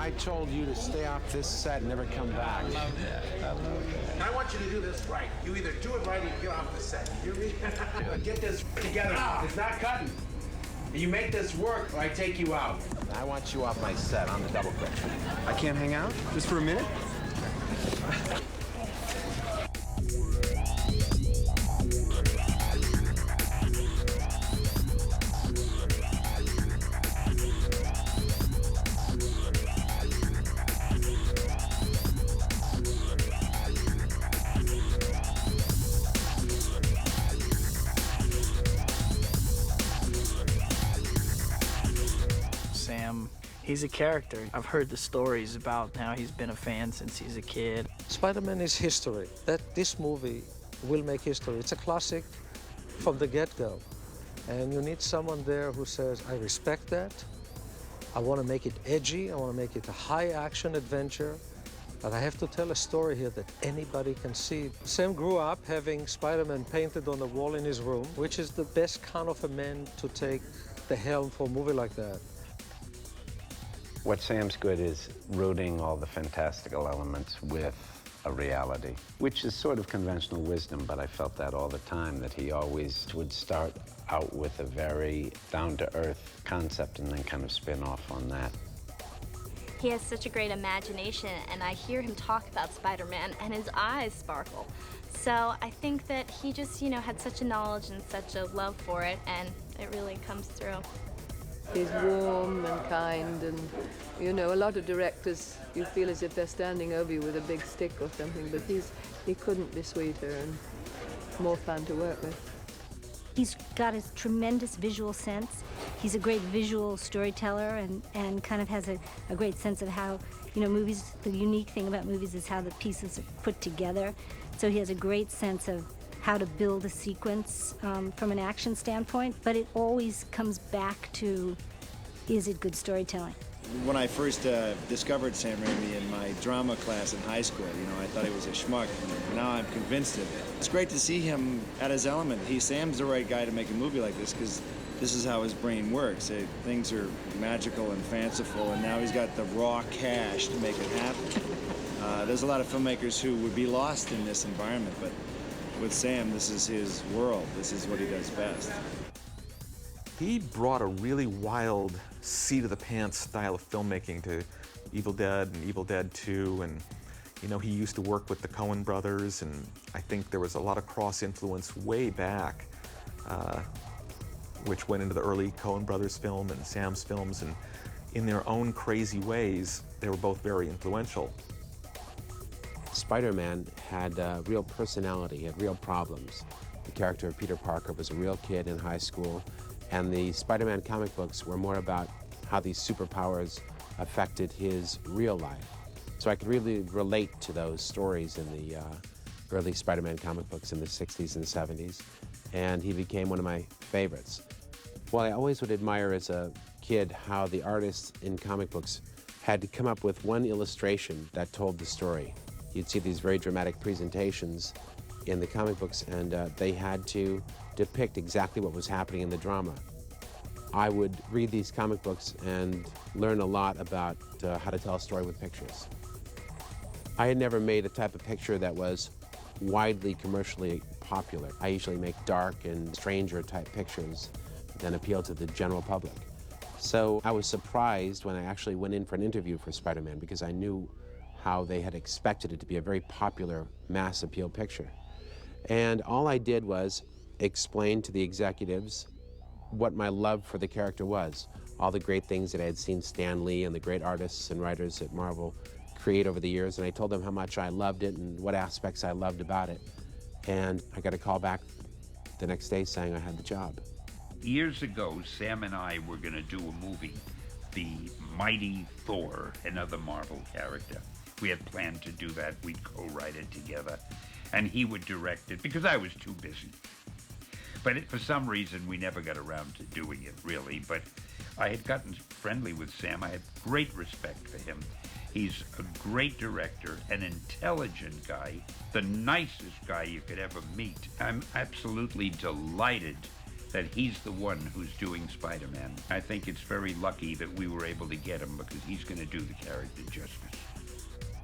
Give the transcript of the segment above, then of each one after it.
I told you to stay off this set and never come back. I love that. I love that. And I want you to do this right. You either do it right or you get off the set. You hear me? Get this together. It's not cutting. You make this work or I take you out. I want you off my set on the double quick. I can't hang out? Just for a minute? Sam, he's a character. I've heard the stories about how he's been a fan since he's a kid. Spider-Man is history. This movie will make history. It's a classic from the get-go. And you need someone there who says, I respect that. I want to make it edgy. I want to make it a high-action adventure. But I have to tell a story here that anybody can see. Sam grew up having Spider-Man painted on the wall in his room, which is the best kind of a man to take the helm for a movie like that. What Sam's good is rooting all the fantastical elements with a reality, which is sort of conventional wisdom, but I felt that all the time, that he always would start out with a very down-to-earth concept and then kind of spin off on that. He has such a great imagination, and I hear him talk about Spider-Man, and his eyes sparkle. So I think that he just, had such a knowledge and such a love for it, and it really comes through. He's warm and kind, and a lot of directors, you feel as if they're standing over you with a big stick or something, but he couldn't be sweeter and more fun to work with. He's got a tremendous visual sense. He's a great visual storyteller and kind of has a great sense of how, movies, the unique thing about movies is how the pieces are put together. So he has a great sense of how to build a sequence from an action standpoint, but it always comes back to, is it good storytelling? When I first discovered Sam Raimi in my drama class in high school, I thought he was a schmuck. Now I'm convinced of it. It's great to see him at his element. Sam's the right guy to make a movie like this because this is how his brain works. Things are magical and fanciful, and now he's got the raw cash to make it happen. There's a lot of filmmakers who would be lost in this environment, but with Sam, this is his world. This is what he does best. He brought a really wild, seat-of-the-pants style of filmmaking to Evil Dead and Evil Dead 2, and he used to work with the Coen brothers, and I think there was a lot of cross-influence way back, which went into the early Coen brothers film and Sam's films, and in their own crazy ways, they were both very influential. Spider-Man had real personality, had real problems. The character of Peter Parker was a real kid in high school, and the Spider-Man comic books were more about how these superpowers affected his real life. So I could really relate to those stories in the early Spider-Man comic books in the 60s and 70s, and he became one of my favorites. Well, I always would admire as a kid how the artists in comic books had to come up with one illustration that told the story. You'd see these very dramatic presentations in the comic books, and they had to depict exactly what was happening in the drama. I would read these comic books and learn a lot about how to tell a story with pictures. I had never made a type of picture that was widely commercially popular. I usually make dark and stranger type pictures that appeal to the general public. So I was surprised when I actually went in for an interview for Spider-Man because I knew how they had expected it to be a very popular mass appeal picture. And all I did was explain to the executives what my love for the character was, all the great things that I had seen Stan Lee and the great artists and writers at Marvel create over the years, and I told them how much I loved it and what aspects I loved about it. And I got a call back the next day saying I had the job. Years ago, Sam and I were going to do a movie, the mighty Thor, another Marvel character. We had planned to do that. We'd co-write it together, and he would direct it because I was too busy. But for some reason, we never got around to doing it, really. But I had gotten friendly with Sam. I had great respect for him. He's a great director, an intelligent guy, the nicest guy you could ever meet. I'm absolutely delighted that he's the one who's doing Spider-Man. I think it's very lucky that we were able to get him because he's going to do the character justice.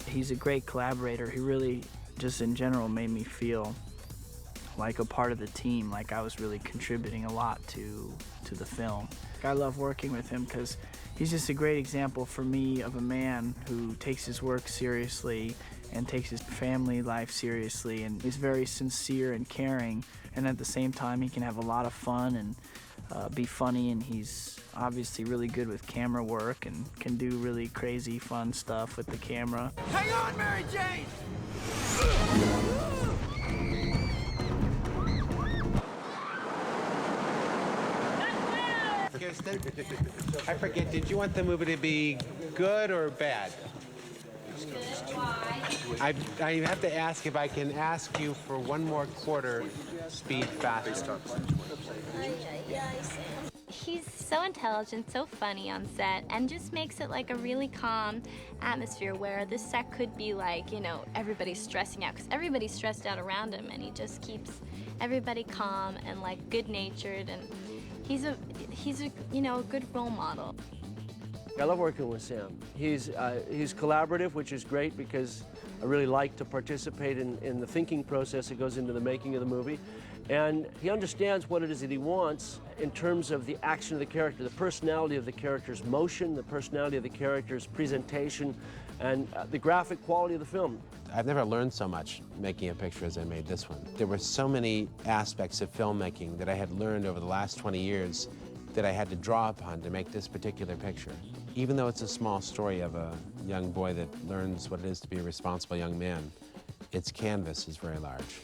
He's a great collaborator. He really, just in general, made me feel like a part of the team, like I was really contributing a lot to the film. I love working with him because he's just a great example for me of a man who takes his work seriously and takes his family life seriously, and he's very sincere and caring, and at the same time he can have a lot of fun and be funny, and he's obviously really good with camera work and can do really crazy fun stuff with the camera. Hang on, Mary Jane! Kirsten, I forget, did you want the movie to be good or bad? Good. Why? I have to ask if I can ask you for one more quarter speed faster. He's so intelligent, so funny on set, and just makes it like a really calm atmosphere where this set could be like, you know, everybody's stressing out, because everybody's stressed out around him, and he just keeps everybody calm and like good-natured, and he's a you know, a good role model. I love working with Sam. He's collaborative, which is great because I really like to participate in the thinking process that goes into the making of the movie. And he understands what it is that he wants in terms of the action of the character, the personality of the character's motion, the personality of the character's presentation, and the graphic quality of the film. I've never learned so much making a picture as I made this one. There were so many aspects of filmmaking that I had learned over the last 20 years that I had to draw upon to make this particular picture. Even though it's a small story of a young boy that learns what it is to be a responsible young man, its canvas is very large.